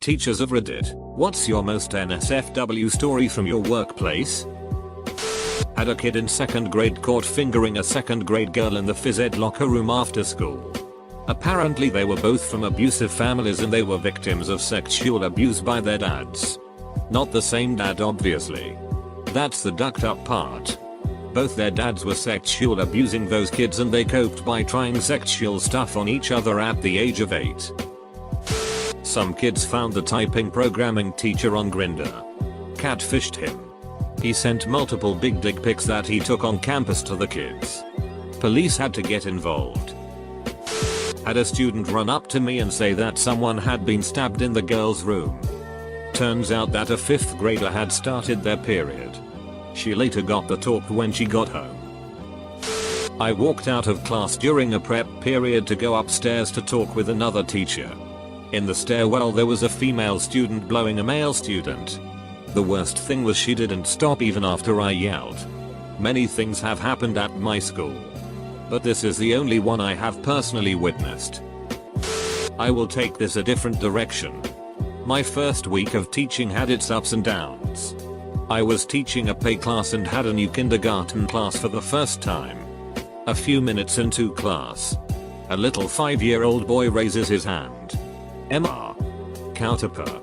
Teachers of Reddit, what's your most NSFW story from your workplace? Had a kid in 2nd grade caught fingering a 2nd grade girl in the phys ed locker room after school. Apparently they were both from abusive families and they were victims of sexual abuse by their dads. Not the same dad obviously. That's the ducked up part. Both their dads were sexual abusing those kids and they coped by trying sexual stuff on each other at the age of 8. Some kids found the typing programming teacher on Grindr. Catfished him. He sent multiple big dick pics that he took on campus to the kids. Police had to get involved. Had a student run up to me and say that someone had been stabbed in the girls' room. Turns out that a 5th grader had started their period. She later got the talk when she got home. I walked out of class during a prep period to go upstairs to talk with another teacher. In the stairwell there was a female student blowing a male student. The worst thing was she didn't stop even after I yelled. Many things have happened at my school, but this is the only one I have personally witnessed. I will take this a different direction. My first week of teaching had its ups and downs. I was teaching a PE class and had a new kindergarten class for the first time. A few minutes into class, a little 5-year-old boy raises his hand. Emma. Counterpart.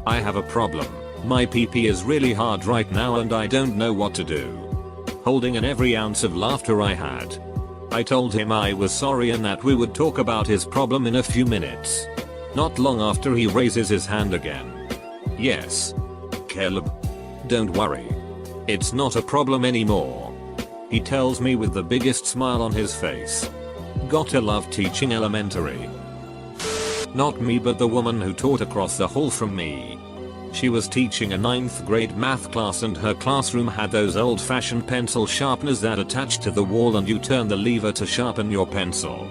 I have a problem. My PP is really hard right now and I don't know what to do. Holding in every ounce of laughter I had, I told him I was sorry and that we would talk about his problem in a few minutes. Not long after he raises his hand again. Yes. Caleb. Don't worry. It's not a problem anymore. He tells me with the biggest smile on his face. Gotta love teaching elementary. Not me but the woman who taught across the hall from me. She was teaching a 9th grade math class and her classroom had those old fashioned pencil sharpeners that attach to the wall and you turn the lever to sharpen your pencil.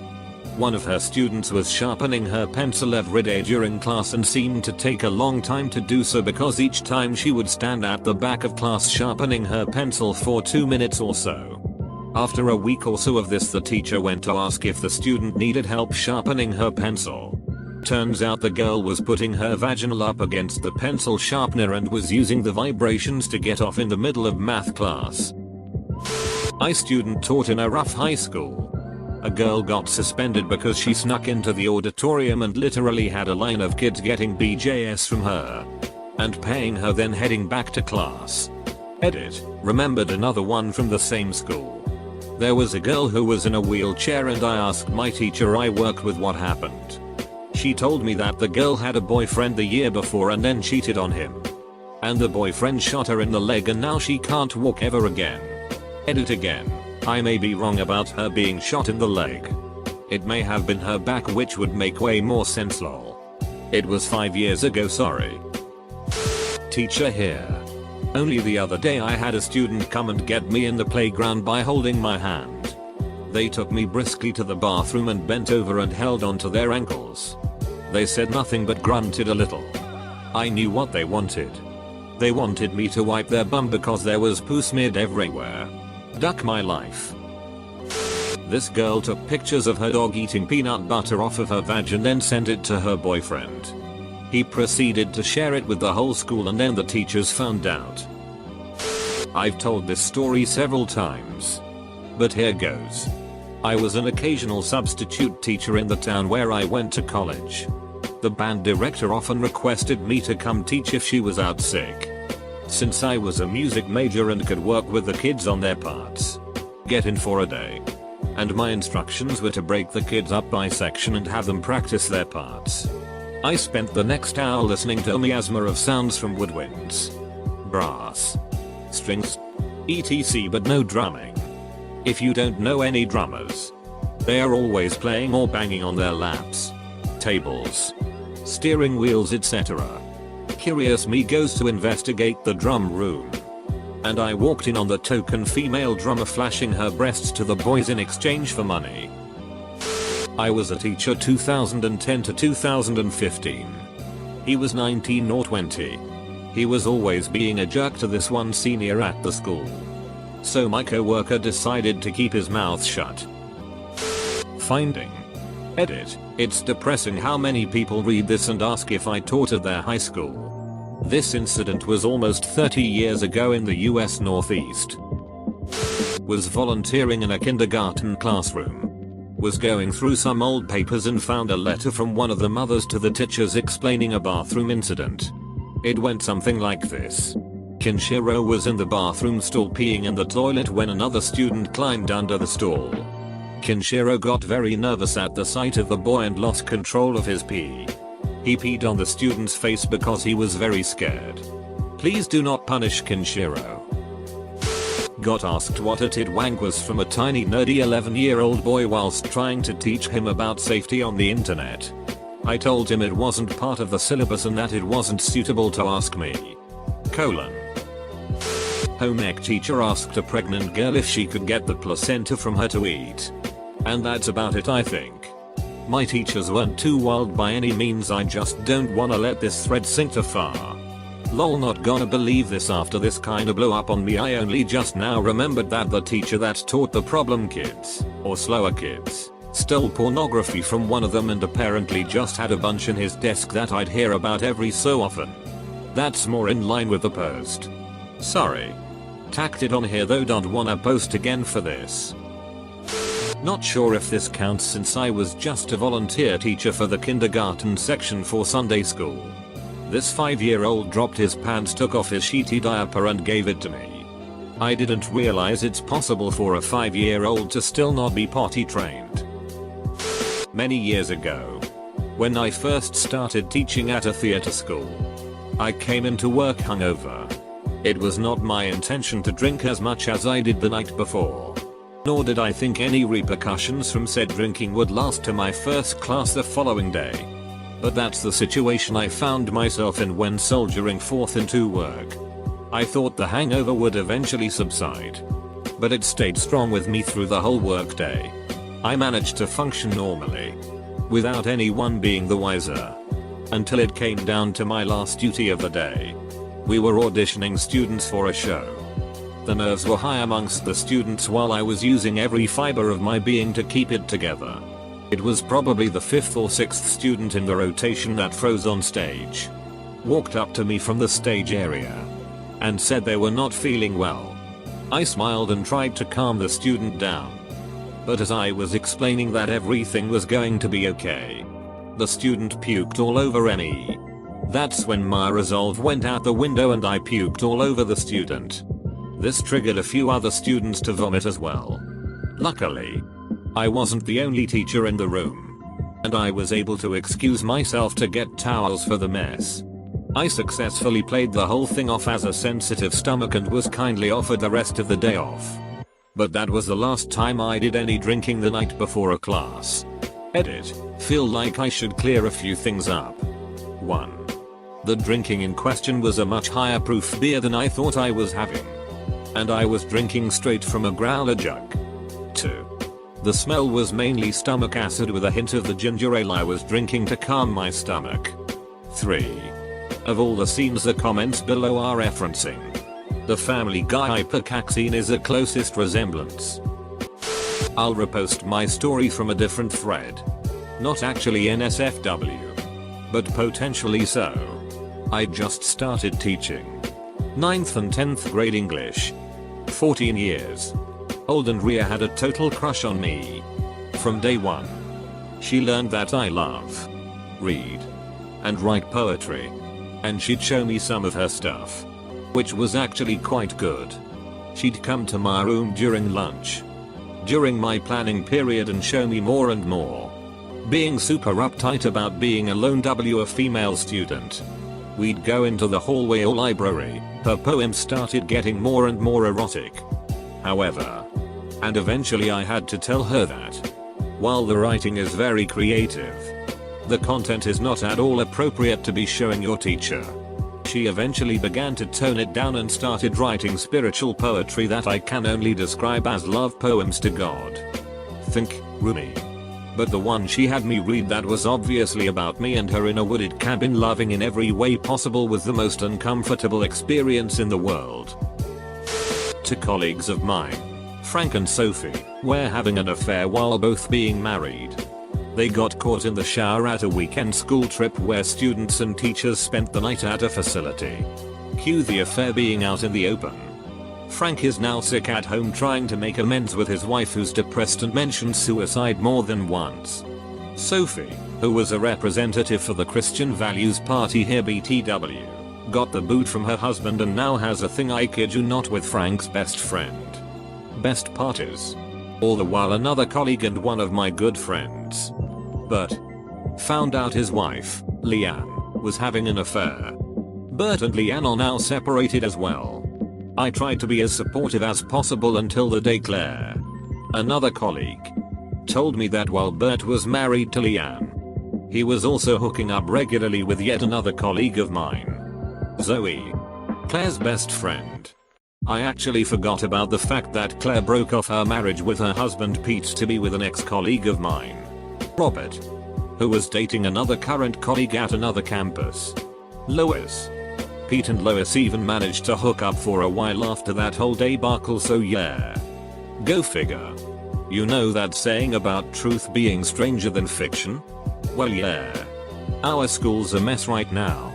One of her students was sharpening her pencil every day during class and seemed to take a long time to do so because each time she would stand at the back of class sharpening her pencil for 2 minutes or so. After a week or so of this the teacher went to ask if the student needed help sharpening her pencil. Turns out the girl was putting her vaginal up against the pencil sharpener and was using the vibrations to get off in the middle of math class. My student taught in a rough high school. A girl got suspended because she snuck into the auditorium and literally had a line of kids getting BJS from her and paying her, then heading back to class. Edit. Remembered another one from the same school. There was a girl who was in a wheelchair and I asked my teacher I worked with what happened. She told me that the girl had a boyfriend the year before and then cheated on him. And the boyfriend shot her in the leg and now she can't walk ever again. Edit again. I may be wrong about her being shot in the leg. It may have been her back, which would make way more sense lol. It was 5 years ago, sorry. Teacher here. Only the other day I had a student come and get me in the playground by holding my hand. They took me briskly to the bathroom and bent over and held onto their ankles. They said nothing but grunted a little. I knew what they wanted. They wanted me to wipe their bum because there was poo smeared everywhere. Duck my life. This girl took pictures of her dog eating peanut butter off of her vag and then sent it to her boyfriend. He proceeded to share it with the whole school and then the teachers found out. I've told this story several times, but here goes. I was an occasional substitute teacher in the town where I went to college. The band director often requested me to come teach if she was out sick. Since I was a music major and could work with the kids on their parts, get in for a day. And my instructions were to break the kids up by section and have them practice their parts. I spent the next hour listening to a miasma of sounds from woodwinds, brass, strings, etc. but no drumming. If you don't know any drummers, they are always playing or banging on their laps, tables, steering wheels, etc. Curious me goes to investigate the drum room. And I walked in on the token female drummer flashing her breasts to the boys in exchange for money. I was a teacher 2010 to 2015. He was 19 or 20. He was always being a jerk to this one senior at the school. So my coworker decided to keep his mouth shut. Finding. Edit. It's depressing how many people read this and ask if I taught at their high school. This incident was almost 30 years ago in the US Northeast. Was volunteering in a kindergarten classroom. Was going through some old papers and found a letter from one of the mothers to the teachers explaining a bathroom incident. It went something like this. Kinshiro was in the bathroom stall peeing in the toilet when another student climbed under the stall. Kinshiro got very nervous at the sight of the boy and lost control of his pee. He peed on the student's face because he was very scared. Please do not punish Kinshiro. Got asked what a tidwang was from a tiny nerdy 11-year-old boy whilst trying to teach him about safety on the internet. I told him it wasn't part of the syllabus and that it wasn't suitable to ask me. Home ec teacher asked a pregnant girl if she could get the placenta from her to eat. And that's about it, I think. My teachers weren't too wild by any means, I just don't wanna let this thread sink too far. Lol, not gonna believe this after this kinda blew up on me. I only just now remembered that the teacher that taught the problem kids, or slower kids, stole pornography from one of them and apparently just had a bunch in his desk that I'd hear about every so often. That's more in line with the post. Sorry. Tacked it on here though, don't wanna post again for this. Not sure if this counts since I was just a volunteer teacher for the kindergarten section for Sunday school. This 5-year-old dropped his pants, took off his sheety diaper and gave it to me. I didn't realize it's possible for a 5-year-old to still not be potty trained. Many years ago, when I first started teaching at a theater school, I came into work hungover. It was not my intention to drink as much as I did the night before. Nor did I think any repercussions from said drinking would last to my first class the following day. But that's the situation I found myself in when soldiering forth into work. I thought the hangover would eventually subside. But it stayed strong with me through the whole workday. I managed to function normally, without anyone being the wiser. Until it came down to my last duty of the day. We were auditioning students for a show. The nerves were high amongst the students while I was using every fiber of my being to keep it together. It was probably the 5th or 6th student in the rotation that froze on stage. Walked up to me from the stage area and said they were not feeling well. I smiled and tried to calm the student down. But as I was explaining that everything was going to be okay, the student puked all over me. That's when my resolve went out the window and I puked all over the student. This triggered a few other students to vomit as well. Luckily, I wasn't the only teacher in the room, and I was able to excuse myself to get towels for the mess. I successfully played the whole thing off as a sensitive stomach and was kindly offered the rest of the day off. But that was the last time I did any drinking the night before a class. Edit. Feel like I should clear a few things up. 1. The drinking in question was a much higher proof beer than I thought I was having. And I was drinking straight from a growler jug. 2. The smell was mainly stomach acid with a hint of the ginger ale I was drinking to calm my stomach. 3. Of all the scenes the comments below are referencing, the Family Guy hypercaxine is the closest resemblance. I'll repost my story from a different thread. Not actually NSFW, but potentially so. I just started teaching 9th and 10th grade English. 14 years old and Ria had a total crush on me. From day one. She learned that I love, read, and write poetry. And she'd show me some of her stuff, which was actually quite good. She'd come to my room during lunch, during my planning period and show me more and more. Being super uptight about being a lone a female student. We'd go into the hallway or library, her poems started getting more and more erotic. However, and eventually I had to tell her that, while the writing is very creative, the content is not at all appropriate to be showing your teacher. She eventually began to tone it down and started writing spiritual poetry that I can only describe as love poems to God. Think Rumi. But the one she had me read that was obviously about me and her in a wooded cabin loving in every way possible was the most uncomfortable experience in the world. To colleagues of mine, Frank and Sophie, were having an affair while both being married. They got caught in the shower at a weekend school trip where students and teachers spent the night at a facility. Cue the affair being out in the open. Frank is now sick at home trying to make amends with his wife who's depressed and mentioned suicide more than once. Sophie, who was a representative for the Christian Values Party here BTW, got the boot from her husband and now has a thing, I kid you not, with Frank's best friend. Best part is, all the while another colleague and one of my good friends, Bert, found out his wife, Leanne, was having an affair. Bert and Leanne are now separated as well. I tried to be as supportive as possible until the day Claire, another colleague, told me that while Bert was married to Leanne, he was also hooking up regularly with yet another colleague of mine, Zoe, Claire's best friend. I actually forgot about the fact that Claire broke off her marriage with her husband Pete to be with an ex-colleague of mine, Robert, who was dating another current colleague at another campus, Lois. Pete and Lois even managed to hook up for a while after that whole debacle, so yeah. Go figure. You know that saying about truth being stranger than fiction? Well yeah. Our school's a mess right now.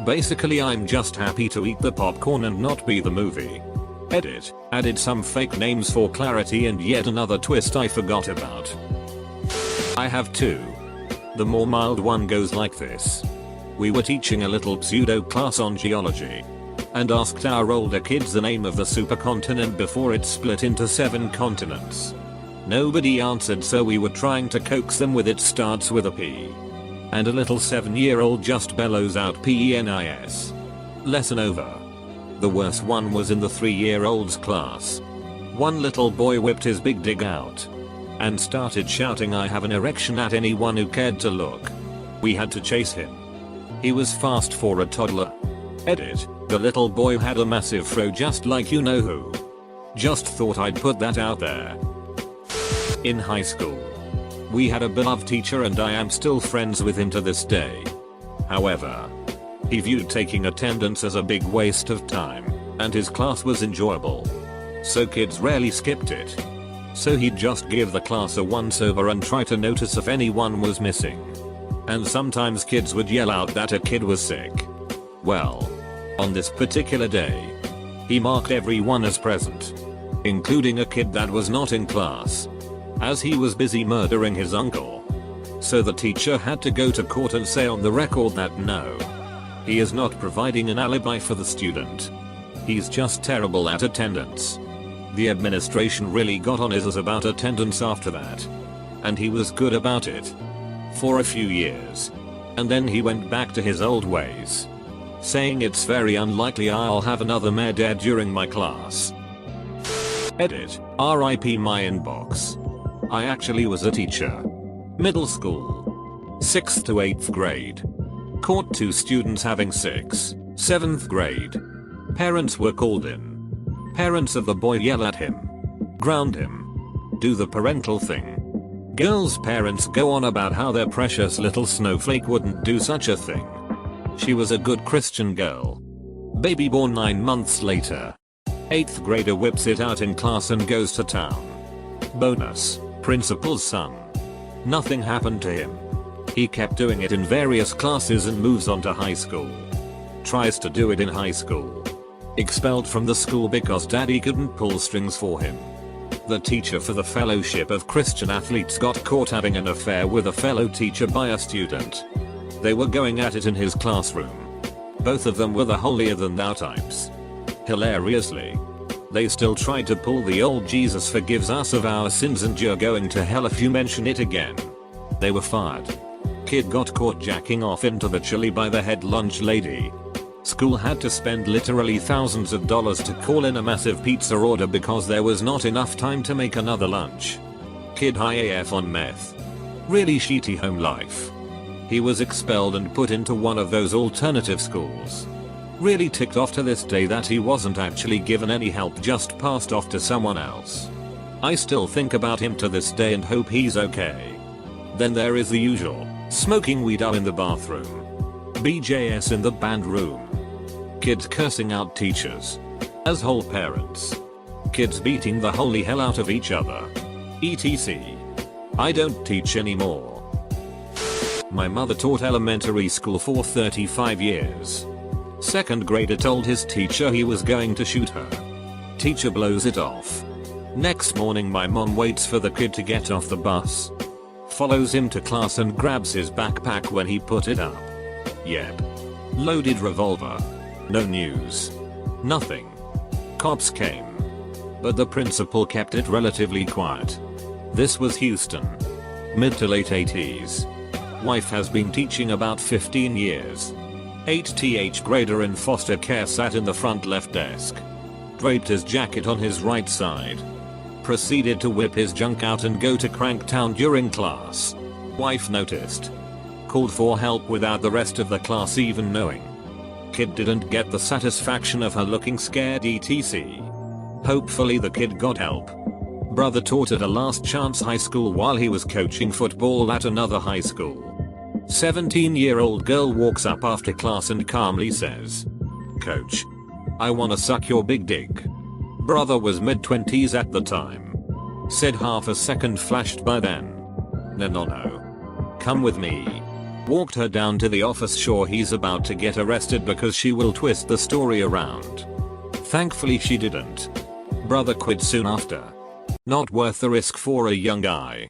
Basically I'm just happy to eat the popcorn and not be the movie. Edit, added some fake names for clarity and yet another twist I forgot about. I have two. The more mild one goes like this. We were teaching a little pseudo class on geology and asked our older kids the name of the supercontinent before it split into 7 continents. Nobody answered, so we were trying to coax them with it starts with a P. And a little 7-year-old just bellows out PENIS. Lesson over. The worst one was in the 3-year-old's class. One little boy whipped his big dig out and started shouting I have an erection at anyone who cared to look. We had to chase him. He was fast for a toddler. Edit, the little boy had a massive fro just like you know who. Just thought I'd put that out there. In high school, we had a beloved teacher and I am still friends with him to this day. However, he viewed taking attendance as a big waste of time, and his class was enjoyable, so kids rarely skipped it. So he'd just give the class a once-over and try to notice if anyone was missing. And sometimes kids would yell out that a kid was sick. Well, on this particular day, he marked everyone as present, including a kid that was not in class, as he was busy murdering his uncle. So the teacher had to go to court and say on the record that no, he is not providing an alibi for the student. He's just terrible at attendance. The administration really got on his ass about attendance after that, and he was good about it for a few years. And then he went back to his old ways, saying it's very unlikely I'll have another mare dead during my class. Edit, RIP my inbox. I actually was a teacher. Middle school. 6th to 8th grade. Caught 2 students having sex. 7th grade. Parents were called in. Parents of the boy yell at him, ground him, do the parental thing. Girl's parents go on about how their precious little snowflake wouldn't do such a thing. She was a good Christian girl. Baby born 9 months later. 8th grader whips it out in class and goes to town. Bonus, principal's son. Nothing happened to him. He kept doing it in various classes and moves on to high school. Tries to do it in high school. Expelled from the school because daddy couldn't pull strings for him. The teacher for the Fellowship of Christian Athletes got caught having an affair with a fellow teacher by a student. They were going at it in his classroom. Both of them were the holier than thou types. Hilariously, they still tried to pull the old Jesus forgives us of our sins and you're going to hell if you mention it again. They were fired. Kid got caught jacking off into the chili by the head lunch lady. School had to spend literally thousands of dollars to call in a massive pizza order because there was not enough time to make another lunch. Kid high AF on meth. Really shitty home life. He was expelled and put into one of those alternative schools. Really ticked off to this day that he wasn't actually given any help, just passed off to someone else. I still think about him to this day and hope he's okay. Then there is the usual, smoking weed in the bathroom. BJS in the band room. Kids cursing out teachers as whole parents. Kids beating the holy hell out of each other. etc. I don't teach anymore. My mother taught elementary school for 35 years. Second grader told his teacher he was going to shoot her. Teacher blows it off. Next morning my mom waits for the kid to get off the bus. Follows him to class and grabs his backpack when he put it up. Yep. Loaded revolver. No news. Nothing. Cops came. But the principal kept it relatively quiet. This was Houston. Mid to late 80s. Wife has been teaching about 15 years. 8th grader in foster care sat in the front left desk. Draped his jacket on his right side. Proceeded to whip his junk out and go to Cranktown during class. Wife noticed. Called for help without the rest of the class even knowing. Kid didn't get the satisfaction of her looking scared etc. Hopefully the kid got help. Brother taught at a last chance high school while he was coaching football at another high school. 17-year-old girl walks up after class and calmly says, "Coach, I wanna suck your big dick." Brother was mid-20s at the time. Said half a second flashed by then. No. Come with me. Walked her down to the office, sure he's about to get arrested because she will twist the story around. Thankfully she didn't. Brother quit soon after. Not worth the risk for a young guy.